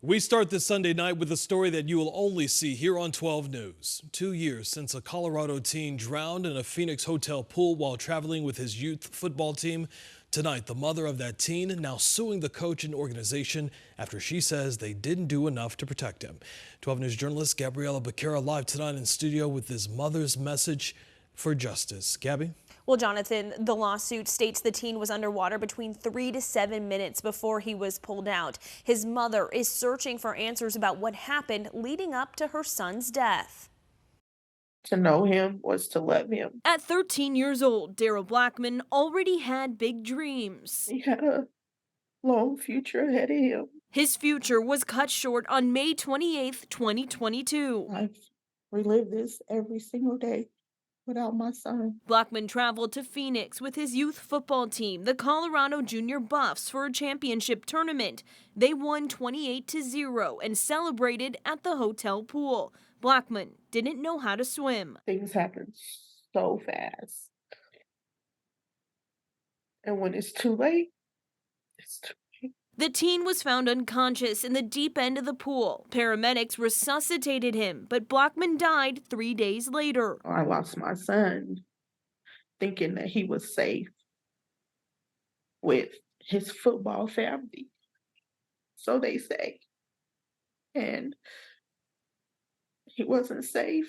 We start this Sunday night with a story that you will only see here on 12 News. 2 years since a Colorado teen drowned in a Phoenix hotel pool while traveling with his youth football team. Tonight, the mother of that teen now suing the coach and organization after she says they didn't do enough to protect him. 12 News journalist Gabriela Becerra live tonight in studio with his mother's message for justice. Gabby? Well, Jonathan, the lawsuit states the teen was underwater between 3 to 7 minutes before he was pulled out. His mother is searching for answers about what happened leading up to her son's death. To know him was to love him. At 13 years old, Daryl Blackman already had big dreams. He had a long future ahead of him. His future was cut short on May 28th, 2022. I've relived this every single day without my son. Blackman traveled to Phoenix with his youth football team, the Colorado Junior Buffs, for a championship tournament. They won 28-0 and celebrated at the hotel pool. Blackman didn't know how to swim. Things happen so fast. And when it's too late, it's too late. The teen was found unconscious in the deep end of the pool. Paramedics resuscitated him, but Blackman died 3 days later. I lost my son thinking that he was safe with his football family. So they say. And he wasn't safe.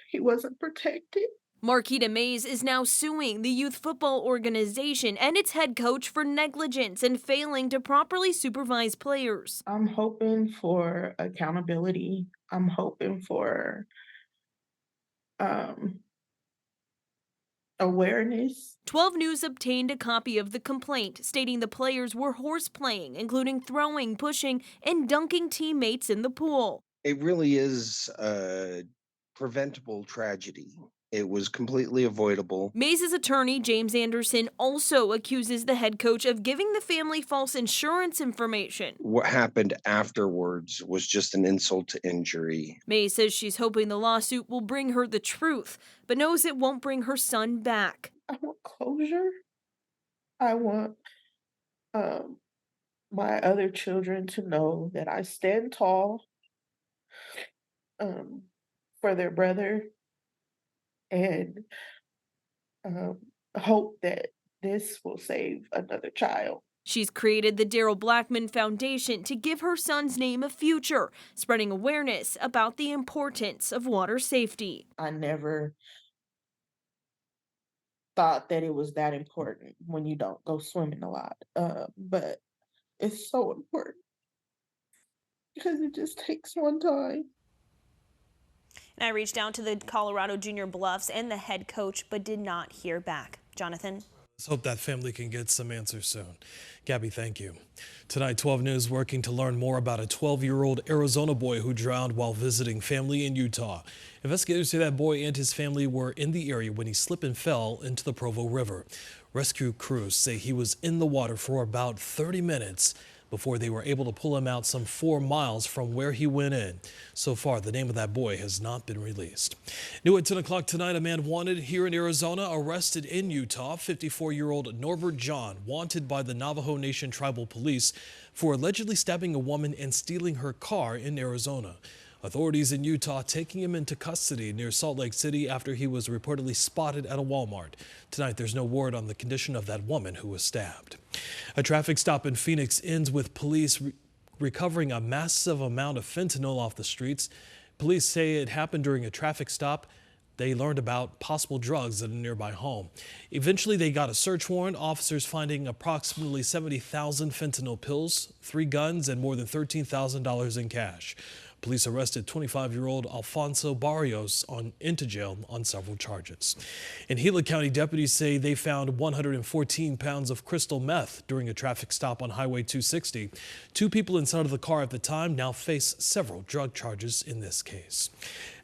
He wasn't protected. Marquita Mays is now suing the youth football organization and its head coach for negligence and failing to properly supervise players. I'm hoping for accountability. I'm hoping for awareness. 12 News obtained a copy of the complaint stating the players were horseplaying, including throwing, pushing, and dunking teammates in the pool. It really is a preventable tragedy. It was completely avoidable. Mays' attorney, James Anderson, also accuses the head coach of giving the family false insurance information. What happened afterwards was just an insult to injury. Mays says she's hoping the lawsuit will bring her the truth, but knows it won't bring her son back. I want closure. I want my other children to know that I stand tall for their brother, and hope that this will save another child. She's created the Daryl Blackman Foundation to give her son's name a future, spreading awareness about the importance of water safety. I never thought that it was that important when you don't go swimming a lot, but it's so important because it just takes one time. And I reached out to the Colorado Junior Bluffs and the head coach, but did not hear back. Jonathan? Let's hope that family can get some answers soon. Gabby, thank you. Tonight, 12 News working to learn more about a 12-year-old Arizona boy who drowned while visiting family in Utah. Investigators say that boy and his family were in the area when he slipped and fell into the Provo River. Rescue crews say he was in the water for about 30 minutes before they were able to pull him out some 4 miles from where he went in. So far, the name of that boy has not been released. New at 10 o'clock tonight, a man wanted here in Arizona, arrested in Utah. 54-year-old Norbert John, wanted by the Navajo Nation Tribal Police for allegedly stabbing a woman and stealing her car in Arizona. Authorities in Utah taking him into custody near Salt Lake City after he was reportedly spotted at a Walmart. Tonight, there's no word on the condition of that woman who was stabbed. A traffic stop in Phoenix ends with police recovering a massive amount of fentanyl off the streets. Police say it happened during a traffic stop. They learned about possible drugs at a nearby home. Eventually, they got a search warrant, officers finding approximately 70,000 fentanyl pills, 3 guns, and more than $13,000 in cash. Police arrested 25-year-old Alfonso Barrios into jail on several charges. In Gila County, deputies say they found 114 pounds of crystal meth during a traffic stop on Highway 260. 2 people inside of the car at the time now face several drug charges in this case.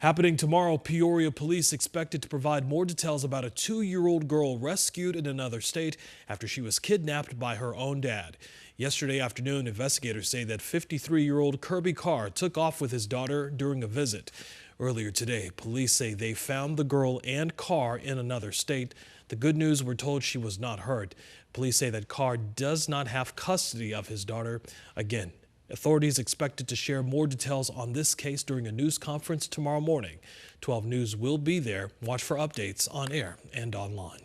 Happening tomorrow, Peoria police expected to provide more details about a 2-year-old girl rescued in another state after she was kidnapped by her own dad. Yesterday afternoon, investigators say that 53-year-old Kirby Carr took off with his daughter during a visit. Earlier today, police say they found the girl and Carr in another state. The good news, we're told she was not hurt. Police say that Carr does not have custody of his daughter. Again, Authorities expected to share more details on this case during a news conference tomorrow morning. 12 News will be there. Watch for updates on air and online.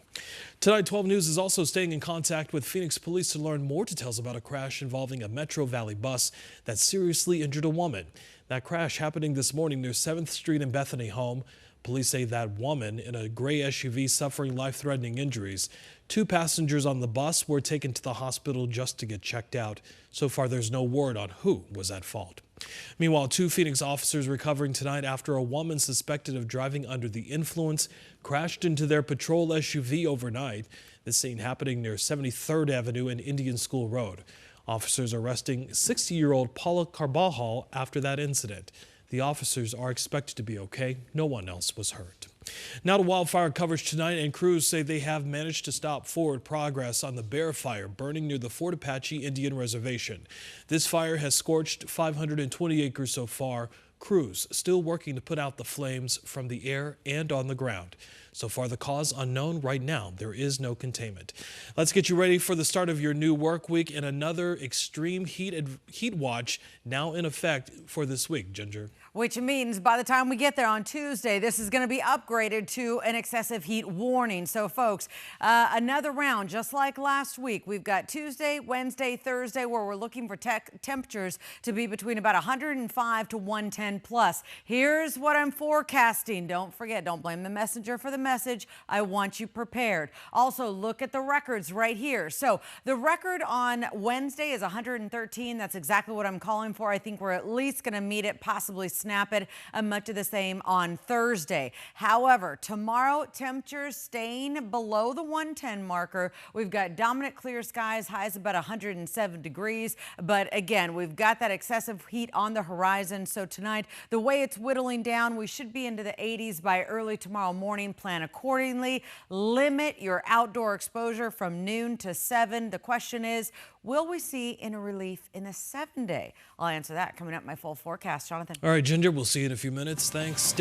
Tonight, 12 News is also staying in contact with Phoenix police to learn more details about a crash involving a Metro Valley bus that seriously injured a woman. That crash happening this morning near 7th Street and Bethany Home. Police say that woman in a gray SUV suffering life-threatening injuries. 2 passengers on the bus were taken to the hospital just to get checked out. So far, there's no word on who was at fault. Meanwhile, 2 Phoenix officers recovering tonight after a woman suspected of driving under the influence crashed into their patrol SUV overnight. This scene happening near 73rd Avenue and Indian School Road. Officers arresting 60-year-old Paula Carbajal after that incident. The officers are expected to be okay. No one else was hurt. Now to wildfire coverage tonight, and crews say they have managed to stop forward progress on the Bear Fire burning near the Fort Apache Indian Reservation. This fire has scorched 520 acres so far. Crews still working to put out the flames from the air and on the ground. So far, the cause unknown. Right now, there is no containment. Let's get you ready for the start of your new work week and another extreme heat watch now in effect for this week, Ginger. Which means by the time we get there on Tuesday, this is going to be upgraded to an excessive heat warning. So, folks, another round, just like last week. We've got Tuesday, Wednesday, Thursday, where we're looking for temperatures to be between about 105 to 110 plus. Here's what I'm forecasting. Don't forget, don't blame the messenger for the message. I want you prepared. Also, look at the records right here. So, the record on Wednesday is 113. That's exactly what I'm calling for. I think we're at least going to meet it, possibly snap it, much of the same on Thursday. However, tomorrow, temperatures staying below the 110 marker. We've got dominant clear skies, highs about 107 degrees. But again, we've got that excessive heat on the horizon. So tonight, the way it's whittling down, we should be into the 80s by early tomorrow morning. Plan accordingly. Limit your outdoor exposure from noon to 7. The question is, will we see any relief in the 7-day? I'll answer that coming up in my full forecast. Jonathan. All right, Ginger, we'll see you in a few minutes. Thanks.